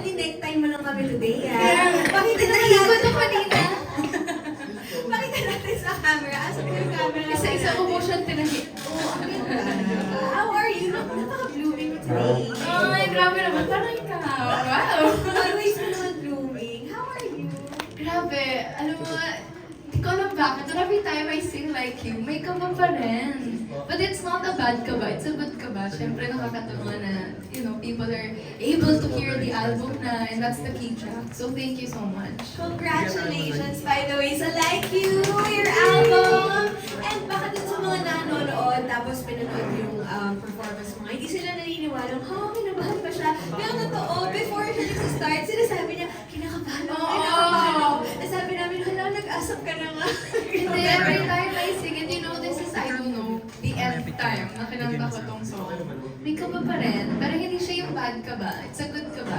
Necktie mo lang kami today, Kaya, Pakita nahigo natin. to kanina. Pakita natin sa camera. Asan yung camera? Isa-isa ko po siya tinahit. How are you? Napaka-blooming mo today. Ay, grabe naman. Parang ikaw. Wow. Always mo naman blooming. How are you? Grabe. Alam mo, di ko alam bakit. But every time I sing like you, may kaba pa rin. But it's not a bad kaba. It's a good kaba. Siyempre nakakatawa na, people are able to hear the album na, and that's the key track. So thank you so much. Congratulations, by the way, sa Like You, your album! And baka dun sa mga nanonood, tapos pinanood yung performance mo, hindi sila naniniwala, kinabahan pa siya. Pero totoo, before siya nag-start, sinasabi niya, kinakabahan ako, kinakabahan ako. Sabi namin, hala, nag-asap ka na nga. Hindi, every time I sing it, this is, I don't know, the nth time na kinanta ko tong song. May kaba pa rin, pero hindi siya yung bad kaba. It's a good kaba.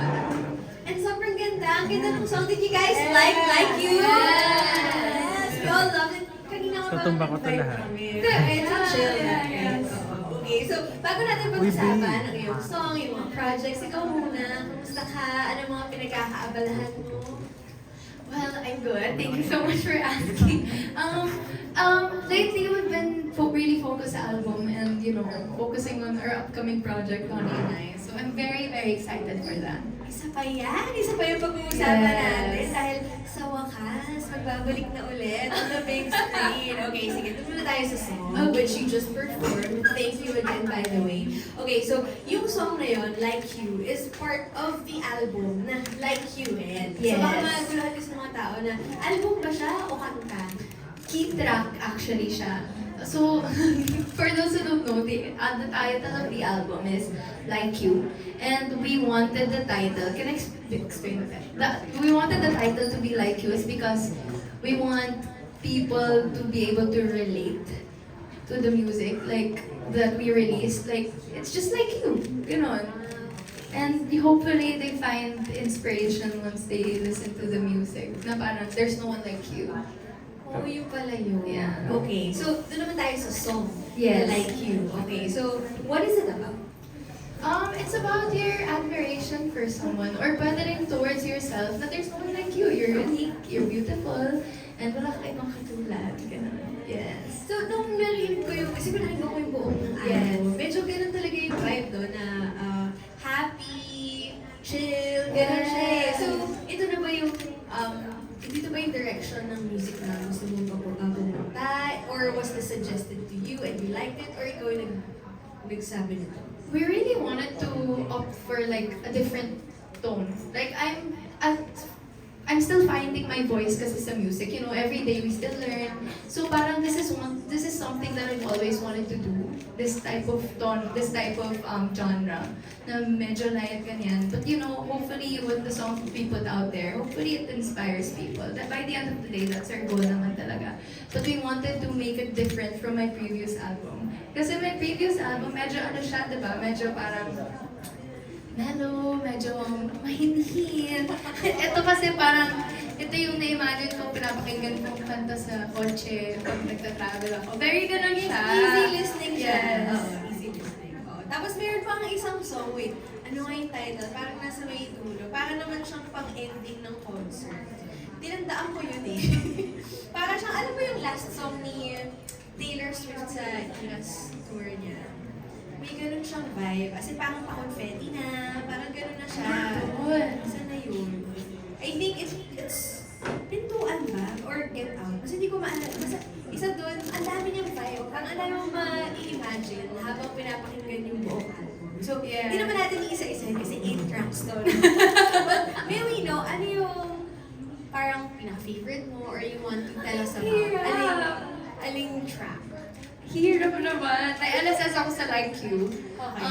And sobrang ganda. Ang ganda ng song. Did you guys like You? Yes! We all love it. Kanina ko Tutumba ko to nag-type lahat. kami. Yeah, Medyo chill. yes. Okay, so bago natin pag-usapan ang iyong song, yung mga projects, ikaw muna, kumusta ka? Ano mga pinagkakaabalahan mo? Well, I'm good. Thank you so much for asking. Lately we've been really focused sa album and focusing on our upcoming project on E9. So I'm very, very excited for that. Isa pa yan. Isa pa yung pag-uusapan Yes. natin dahil sa wakas, magbabalik na ulit on the big screen. Okay, sige, tuloy na tayo sa song, which you just performed. Thank you again, by the way. Okay, so yung song na yon, Like You, is part of the album na Like You Ed. So Yes. baka maguluhan kasi ng mga tao na, album ba siya o kanta? Key track actually siya. So, for those who don't know, the title of the album is Like You. And we wanted the title, can I explain that? We wanted the title to be Like You is because we want people to be able to relate to the music like that we released. Like, it's just like you, ganon. And hopefully they find inspiration once they listen to the music. Na parang, there's no one like you. Oh, yung pala yun. Yeah. Okay, so doon naman tayo sa song. Yes. Na Like You. Okay, so what is it about? It's about your admiration for someone or bothering towards yourself that there's no one like you. You're unique, you're beautiful, and wala ka ibang katulad. Ganun. Yes. So, nung narinig ko yung, kasi pinakinggan ko yung buong ng Yes. album, medyo ganun talaga yung vibe doon na happy, chill, ganun siya eh. Yes. So, ito na ba yung, dito ba yung direction ng music na gusto mo pumunta? Or was this suggested to you and you liked it? Or ikaw yung nagsabi nito? We really wanted to opt for like a different tone. Like I'm still finding my voice kasi sa music. Every day we still learn. So parang this is something that I've always wanted to do. This type of tone, this type of genre na medyo light ganyan. But hopefully when the song we put out there, hopefully it inspires people. That by the end of the day, that's our goal naman talaga. But we wanted to make it different from my previous album. Kasi my previous album, medyo siya, diba? Medyo parang mellow, medyo mahinhin. Ito kasi parang, ito yung na-imagine ko, pinapakinggan kong kanta sa kotse pag nagta-travel ako. Very ganun siya. Easy listening siya. Yes. Oo, easy listening. Oo. Tapos meron pa ang isang song, wait, ano nga yung title? Parang nasa may dulo. Parang naman siyang pang-ending ng concert. Tinandaan ko yun eh. Parang siyang, alam mo yung last song ni Taylor Swift sa Eras tour niya? May ganun siyang vibe. As in, parang pa-confetti na. Parang ganun na siya. Saan na yun? I think it's Pintuan ba? Or Get Out? Kasi hindi ko maalala. Basta isa doon, ang dami niyang vibe. Parang ang dami mo ma-i-imagine habang pinapakinggan yung buong album. So, Yeah. hindi naman natin isa-isa kasi 8 tracks to. But may we know, ano yung parang pinaka-favorite mo or you want to tell us about? Aling track? Hirap naman. Nai-LSS ako sa Like You. Okay.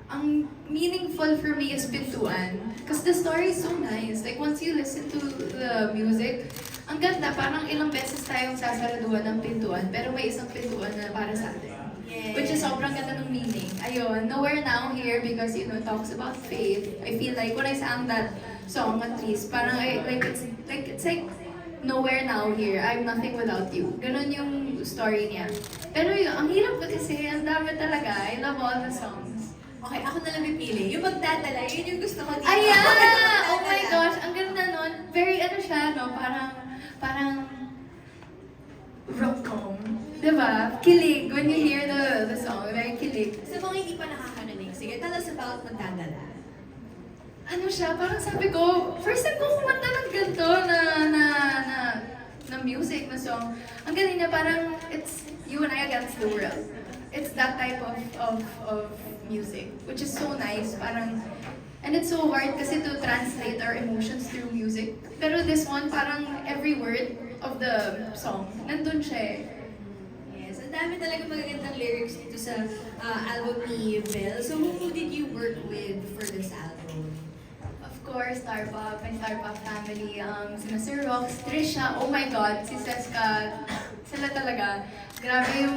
Ang meaningful for me is Pintuan. Because the story is so nice. Like, once you listen to the music, ang ganda, parang ilang beses tayong sasaraduhan ng pintuan, pero may isang pintuan na para sa atin. Yeah. Which is sobrang ganda ng meaning. Ayun, Nowhere Now here because, talks about faith. I feel like when I sang that song at least, parang it's like nowhere now here, I'm nothing without you. Ganon yung story niya. Pero ang hirap ba kasi, ang dami talaga. I love all the songs. Okay, ako na lang pipili. Yung magdadala, yun yung gusto ko dito. Ayan! ba? Kilig. When you hear the song, very kilig. Sa mga hindi pa nakakarinig, sige, tell us about Magdadala. Ano siya, parang sabi ko, first time ko kumanta ng ganito na music, na song. Ang galing niya, parang it's you and I against the world. It's that type of music, which is so nice. Parang, and it's so hard kasi to translate our emotions through music. Pero this one, parang every word of the song, nandun siya eh. Yes, ang dami talaga magagandang lyrics dito sa album ni Belle. So who did you work with for this album? Of course, Starpop, my Starpop family, sina Sir Rox, Trisha, oh my God, si Seska, sila talaga. Grabe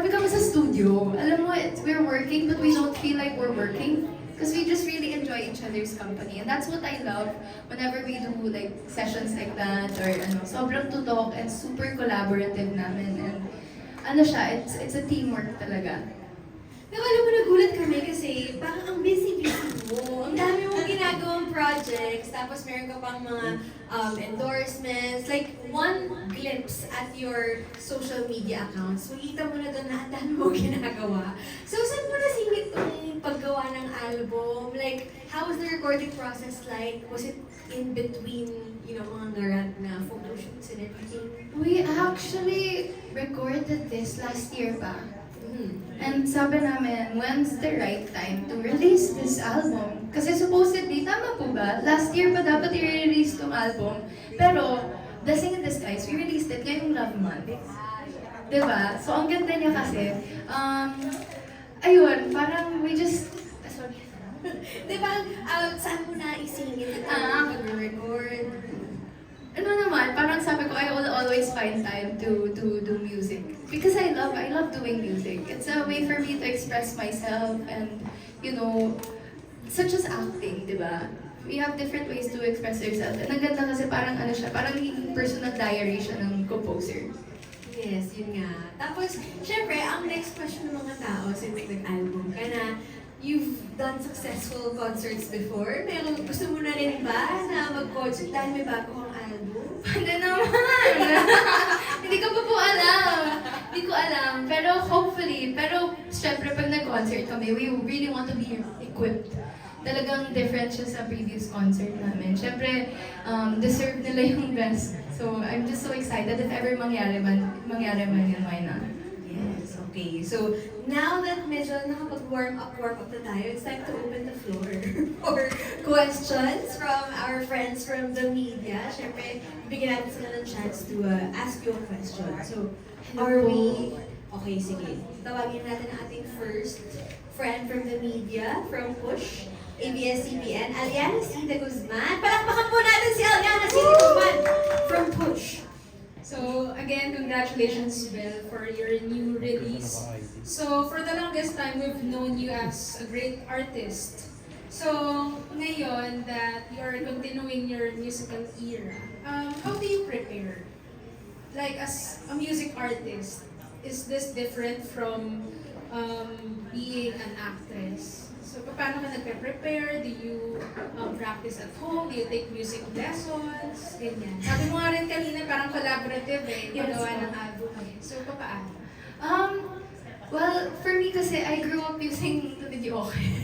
kami sa studio. Alam mo, we're working but we don't feel like we're working. Because we just really enjoy each other's company. And that's what I love whenever we do like sessions like that or sobrang tutok and super collaborative namin. And ano siya, it's a teamwork talaga. Pero alam mo, nagulat kami kasi parang ang busy-busy mo. Ang dami mong ginagawang projects, tapos meron ka pang mga endorsements. Like, one glimpse at your social media accounts, makita mo na doon na ang dami mong ginagawa. So, saan mo nasingit tong paggawa ng album? Like, how was the recording process like? Was it in between, mga garant na photo shoots and everything? We actually recorded this last year pa. Mm-hmm. And sabi namin, when's the right time to release this album? Kasi supposedly, tama po ba? Last year pa dapat i-release tong album. Pero, blessing in disguise, we released it ngayong Love Month. Diba? So, ang ganda niya kasi, ayun, parang we just, sorry. Diba, saan mo na isingit ito pag-record? Ano naman, parang sabi ko, I will always find time to do music. Because I love doing music. It's a way for me to express myself and, such as acting, di ba? We have different ways to express yourself. And ang ganda kasi parang ano siya, parang personal diary siya ng composer. Yes, yun nga. Tapos, syempre, ang next question ng mga tao since nag-album ka na, you've done successful concerts before. Pero gusto mo na rin ba na mag-concert dahil may bago kang album? Ano naman? Hindi ko pa po alam. Hindi ko alam. Pero hopefully, syempre pag nag-concert kami, we really want to be equipped. Talagang different siya sa previous concert namin. Syempre, deserve nila yung best. So, I'm just so excited if ever mangyari man yun, why not? Yes, okay. So, now that medyo nakapag-warm up na tayo, it's time to open the floor for questions from our friends from the media. Siyempre, bigyan natin sila ng chance to ask you a question. So, are we... Okay, sige. Tawagin natin ang ating first friend from the media, from Push, ABS-CBN, Aliana C. de Guzman. Palakpakan po natin si Aliana C. de Guzman from Push. So again, congratulations, Belle, for your new release. So for the longest time, we've known you as a great artist. So ngayon that you're continuing your musical era, how do you prepare? Like as a music artist, is this different from being an actress? So paano ka nagpe-prepare? Do you practice at home? Do you take music lessons? Ganyan. Sabi mo nga rin kanina parang collaborative paggawa ng album eh. So paano? Well, for me kasi, I grew up using the video okay.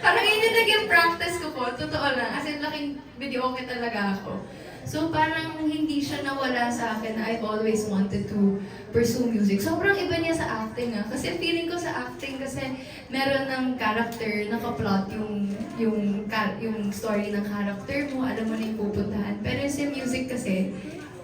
Parang yun yung naging practice ko po, totoo lang. As in, laking video okay talaga ako. So parang hindi siya nawala sa akin na I've always wanted to pursue music. Sobrang iba niya sa acting Kasi feeling ko sa acting kasi meron ng character, nakaplot yung story ng character mo, alam mo na yung pupuntahan. Pero sa music kasi,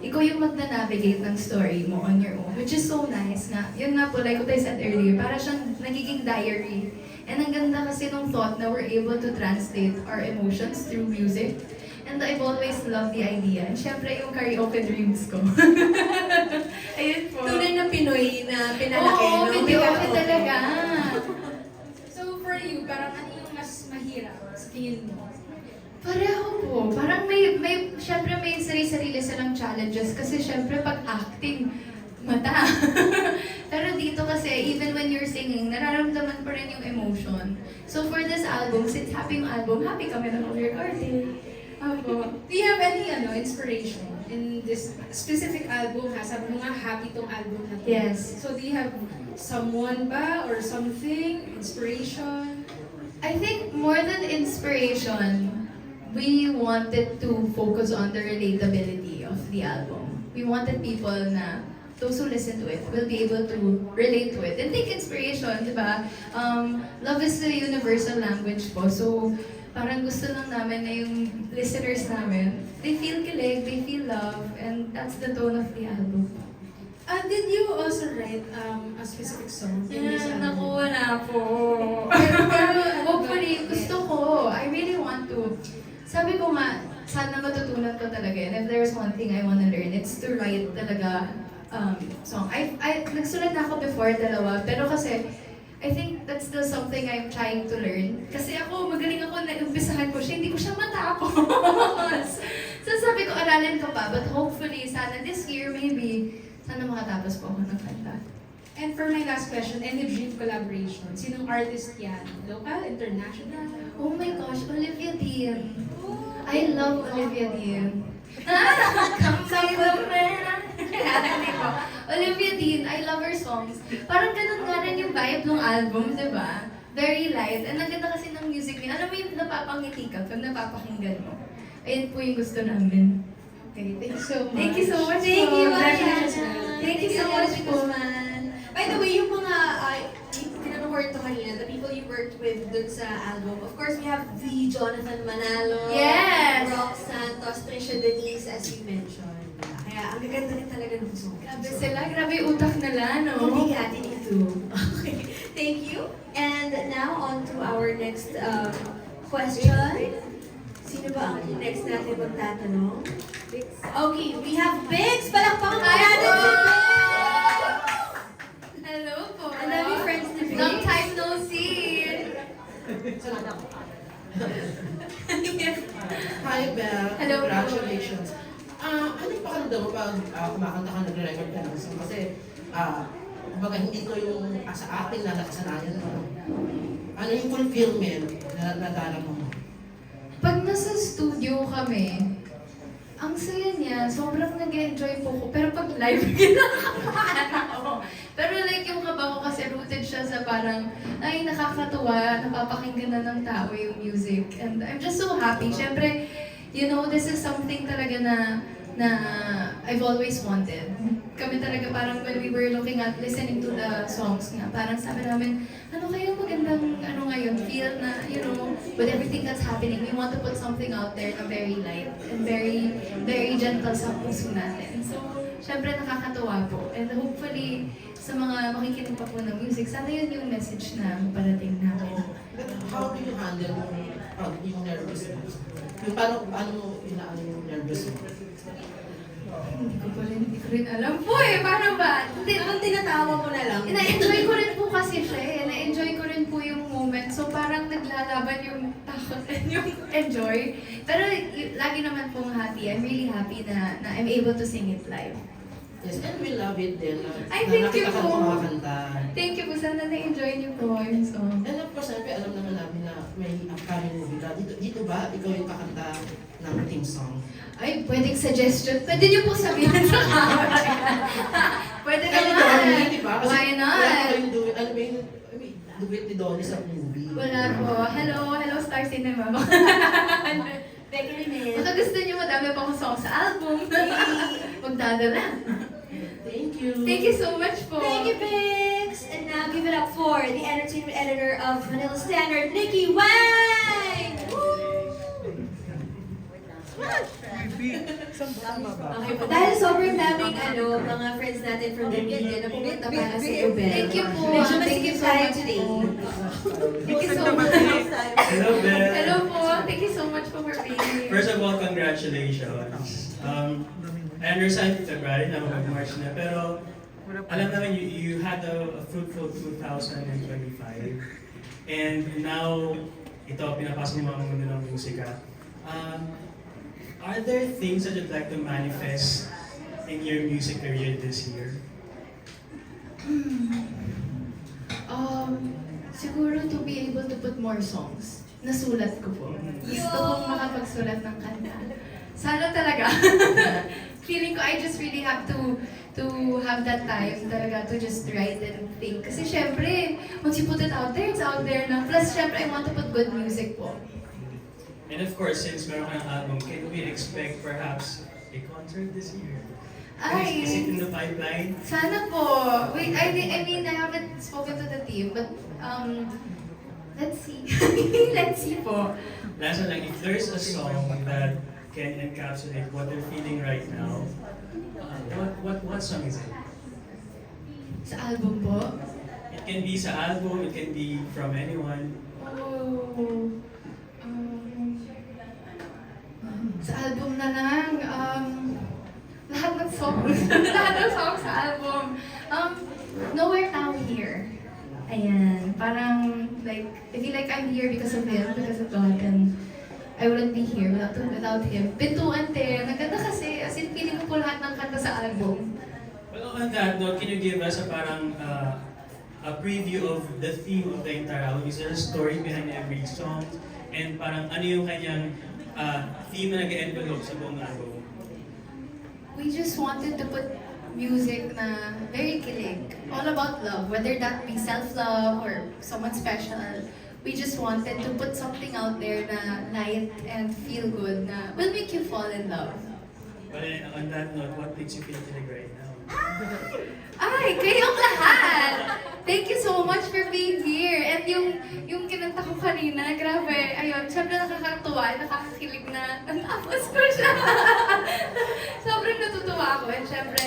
ikaw yung magna-navigate ng story mo on your own. Which is so nice na, yun nga po, like what I said earlier, para siyang nagiging diary. And ang ganda kasi nung thought na we're able to translate our emotions through music. And I've always loved the idea. And syempre yung karaoke dreams ko. Ayun po. Tunay na Pinoy na pinalaki, Oo, no? videoke talaga. So for you, parang ano yung mas mahirap sa tingin mo? Pareho po. Parang syempre may sarili-sarili silang challenges kasi syempre pag acting, mata. Pero dito kasi, even when you're singing, nararamdaman pa rin yung emotion. So for this album, since happy yung album, happy kami na mag-recording. Opo. Do you have any inspiration in this specific album? Sabi mo nga, happy tong album na to. Yes. So do you have someone ba or something, inspiration? I think more than inspiration, we wanted to focus on the relatability of the album. We wanted people na those who listen to it will be able to relate to it and take inspiration, di ba? Love is a universal language po. So, parang gusto lang namin na yung listeners namin, they feel kilig, they feel love, and that's the tone of the album. Did you also write a specific song in this album? Naku, wala po. Pero hopefully, gusto ko. I really want to. Sabi ko nga, sana matutunan ko talaga. And if there's one thing I want to learn, it's to write talaga song. Nagsulat na ako before, dalawa. Pero kasi, I think that's still something I'm trying to learn. Kasi ako, magaling ako na umpisahan ko siya, hindi ko siya matapos. So sabi ko, aralin ko pa. But hopefully, sana this year, maybe, sana makatapos po ako ng kanta. And for my last question, any dream collaboration? Sinong artist yan? Local, international? Oh my gosh, Olivia Dean. I love Olivia Dean. Come Olivia Dean, I love her songs. Parang ganun nga rin yung vibe ng album, di ba? Very light. And ang ganda kasi ng music niya. Alam mo yung napapangiti ka pag napapakinggan mo. Ayun po yung gusto namin. Okay, thank you so much. Thank you so much Thank po. you, Congratulations, Mariana. ma'am. Thank you so much po. man. By the way, yung mga tinanong ko rin to kanina, the people you worked with dun sa album, of course, we have the Jonathan Manalo, Yes! Rox Santos, Trisha Denise, as you mentioned. Kaya ang gaganda rin talaga ng song. Grabe sila, grabe yung utak nila, no? Hindi natin ito. Okay. Thank you. And now on to our next question. Sino ba ang next natin magtatanong? Okay, we have Biggs! Palakpakan po natin si Biggs! Hello po. Ang dami friends ni Biggs. Long time no see. Hi, Belle. Hello po. Congratulations. Ano yung pakiramdam mo pag kumakanta ka, nagre-record ka ng song? Kasi, kumbaga hindi ko yung sa atin na nakasanayan mo. Ano yung fulfillment na nadala mo? Pag nasa studio kami, ang saya niya, sobrang nag-enjoy po ko. Pero pag live, kinakabahan ako. Pero like yung kaba ko kasi rooted siya sa parang, ay nakakatuwa, napapakinggan na ng tao yung music. And I'm just so happy. Siyempre, you know, this is something talaga na I've always wanted. Kami talaga parang when we were looking at listening to the songs nga, parang sabi namin, ano kaya magandang ngayon, feel na, you know, with everything that's happening, we want to put something out there na very light and very, very gentle sa puso natin. So, syempre nakakatuwa po. And hopefully, sa mga makikinig pa po ng music, sana yun yung message na parating namin. But how do you handle yung nervous mo? Yung paano mo inaano yung nervous mo? Hindi ko rin alam po eh. Paano ba? Hindi, Ang tinatawa mo na lang. na-enjoy ko rin po kasi siya eh. Na-enjoy ko rin po yung moment. So parang naglalaban yung takot and yung enjoy. Pero lagi naman pong happy. I'm really happy na I'm able to sing it live. Yes, and we love it din. Ay, thank you nakita ka po. kumakanta. Thank you po. Sana na-enjoy niyo po yung song. And of course, siyempre, alam naman namin na may upcoming movie ka. Dito ba, ikaw yung kakanta ng theme song? Ay, pwedeng suggestion. Pwede niyo po sabihin sa camera. Pwede Kaya naman. Donnie, di ba? Kasi Why wala not? kayong duet, ano ba yung duet ni Donnie sa movie? Wala po. Hello Star Cinema. Becky Jimenez. Baka gusto niyo madami pa akong song sa album. Magdadala. Thank you. Thank you so much po. Thank you, Biggs! And now give it up for the entertainment editor of Manila Standard, Nikki Wang! Okay po. Dahil sobrang daming mga friends natin from the media na pumunta para sa iyo, Ben. Thank you po. Medyo Thank you masikip so tayo much today. po. Thank you so much. Hello, Ben. Hello po. Thank you so much po for being here. First of all, congratulations. I understand February na mag-March na, pero alam namin you had a fruitful 2025. And now, ito, pinapasok mo ang mundo ng musika. Are there things that you'd like to manifest in your music career this year? Siguro to be able to put more songs. nasulat ko po. Gusto kong makapagsulat ng kanta. Sana talaga. Feeling ko I just really have to have that time talaga to just write and think. Kasi syempre, once you put it out there, it's out there na. Plus, syempre, I want to put good music po. And of course, since meron ka ng album, can we expect perhaps a concert this year? Ay, Is it in the pipeline? sana po. Wait, I mean, I haven't spoken to the team, but let's see. Let's see po. Last one lang, if there's a song that can encapsulate what they're feeling right now, what song is it? Sa album po. It can be sa album, it can be from anyone. Oh. Sa album na lang, lahat ng songs. Lahat ng songs sa album. Nowhere Now Here. Ayan, parang like, I feel like I'm here because of him, because of God, and I wouldn't be here without him. Pintuan din, naganda kasi, as in feeling ko po lahat ng kanta sa album. Well, on that note, can you give us a parang a preview of the theme of the entire album? Is there a story behind every song? And parang ano yung kanyang theme na nag-envelope sa buong album? We just wanted to put music na very kilig. All about love, whether that be self-love or someone special. We just wanted to put something out there na light and feel good na will make you fall in love. But on that note, what makes you feel kilig right now? Ay, kayong lahat! Thank you so much for being here. And yung kinanta ko kanina, grabe, ayun, syempre nakakatuwa, nakakakilig na, natapos ko siya. Sobrang natutuwa ako. And syempre,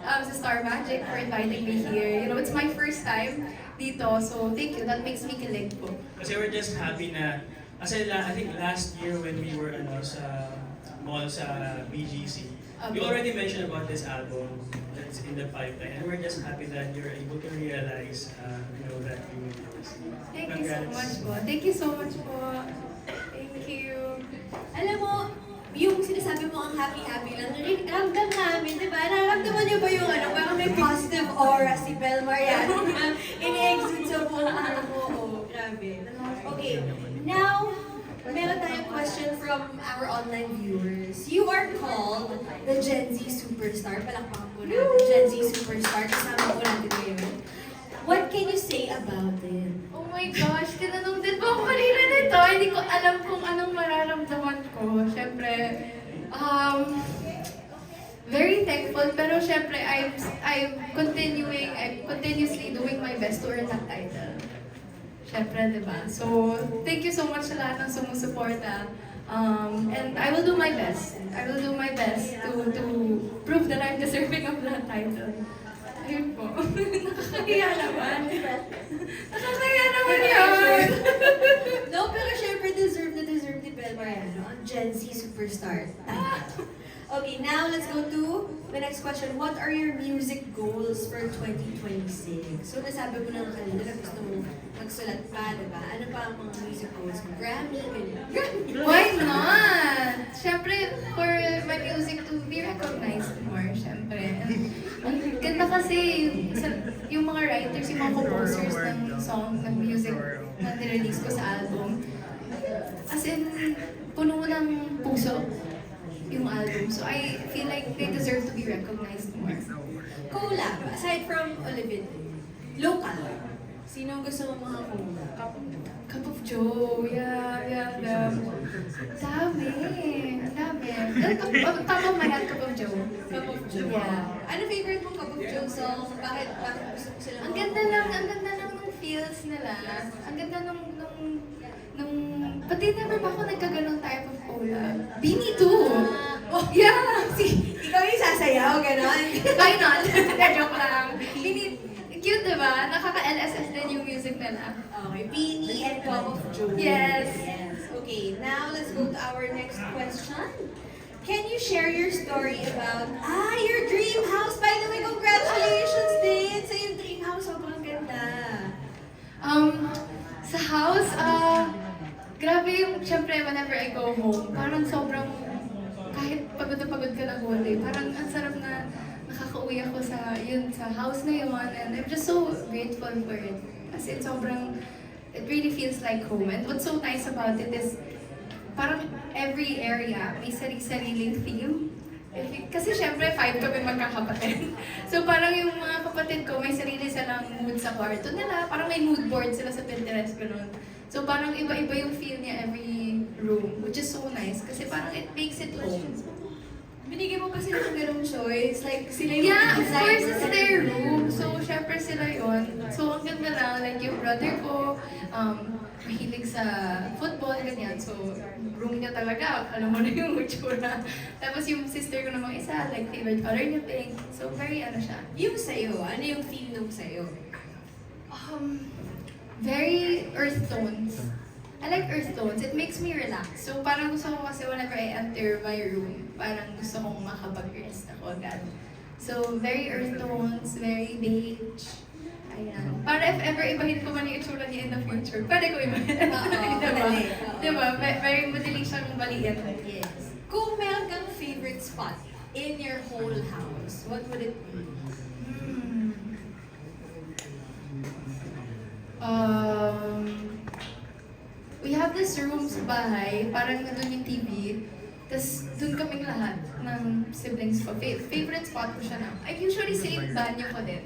sa Star Magic for inviting me here. You know, it's my first time dito, so thank you. That makes me kilig po. Kasi we're just happy na, kasi I think last year when we were sa mall sa BGC, we already mentioned about this album that's in the pipeline, and we're just happy that you're able to realize, that dream of yours. Thank you so much po. Thank you so much po. Thank you. Alam mo, yung sinasabi mo ang happy-happy lang, ramdam namin, di ba? Nararamdaman niyo ba yung parang may positive aura si Bel Mariano na ini-exude sa buong mo? Oh, grabe. Okay, now, meron tayong question from our online viewers. You are called the Gen Z Superstar. Palakpakan po natin. Gen Z Superstar. Kasama po natin ngayon. What can you say about it? Oh my gosh, tinanong din po ako kanina nito. Hindi ko alam kung anong mararamdaman ko. Siyempre, very thankful. Pero siyempre, I'm continuously doing my best to earn that title. Siyempre, di ba? So, thank you so much sa lahat ng sumusuporta. And I will do my best. I will do my best to prove that I'm deserving of that title. Ayun po. Nakakahiya naman. Nakakahiya naman yun. No, pero syempre deserve ni Bel Mariano ang Gen Z Superstar. Okay, now let's go to the next question. What are your music goals for 2026? So, nasabi mo na kanina na gusto mo magsulat pa, diba? Ano pa ang mga music goals mo? Grammy, ganyan. Grammy! Why not? Siyempre, for my music to be recognized more, siyempre. And ang ganda kasi yung mga writers, yung mga composers ng song, ng music na nirelease ko sa album. As in, puno ng puso yung album. So I feel like they deserve to be recognized more. Collab, aside from Olivia, local. Sino ang gusto mo mga collab? Cup of Joe, yeah. Dami. Top of my head, Cup of Joe. Cup of Joe. Yeah. Ano favorite mong Cup of Joe song? Bakit gusto mo sila? Ang ganda lang ng feels nila. Ang ganda nung pati never pa ako nagkaganon type of collab. Beanie too. Oh, Yeah. ikaw yung sasayaw, gano'n? Why not? Joke lang. Beanie, cute diba? Nakaka-LSS din yung music nila. Okay, Beanie and Cup of Joe. Yes. Okay, now let's go to our next question. Can you share your story about, your dream house? By the way, congratulations din sa yung dream house. Sobrang ganda. Sa house, grabe yung, syempre, whenever I go home, parang sobrang, kahit pagod na pagod ka na whole day, parang ang sarap na nakaka-uwi ako sa house na yun, and I'm just so grateful for it. Kasi sobrang it really feels like home. And what's so nice about it is, parang every area may sari-sariling theme. Kasi syempre, 5 kami magkakapatid. So parang yung mga kapatid ko, may sarili silang mood sa kwarto nila. Parang may mood board sila sa Pinterest, gano'n. So parang iba-iba yung feel niya every room, which is so nice. Kasi parang it makes it home. Binigyan mo pa sila ng ganung choice. Like, sila yung Yeah, of designer. course, it's their room. So, syempre sila yon. So, ang ganda lang. Like, yung brother ko, mahilig sa football, ganyan. So, room niya talaga, alam mo na yung itsura. Tapos yung sister ko namang isa, like, favorite color niya pink. So, very ano siya. Yung sa'yo, ano yung theme nung sa'yo? Very earth tones. I like earth tones. It makes me relax. So parang gusto ko kasi whenever I enter my room, parang gusto kong makapag-rest ako agad. So very earth tones, very beige. Ayan. Para if ever ibahin ko man yung itsura niya in the future, pwede ko ibahin. madali. Diba? Very madali siyang baliin. Yes. Kung meron kang favorite spot in your whole house, what would it be? We have this room sa bahay, parang nandun yung TV. Tapos dun kaming lahat ng siblings ko. Favorite spot ko siya na. I usually sleep banyo ko din.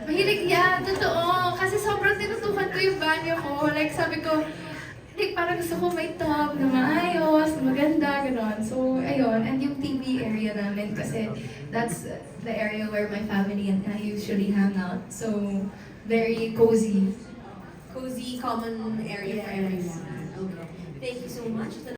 Mahilig, yeah, totoo. Kasi sobrang tinutukan ko yung banyo ko. Like sabi ko, like parang gusto ko may tub na maayos, na maganda, gano'n. So, ayun. And yung TV area namin kasi that's the area where my family and I usually hang out. So, very cozy. Cozy, common area for everyone. Okay. Thank you so much.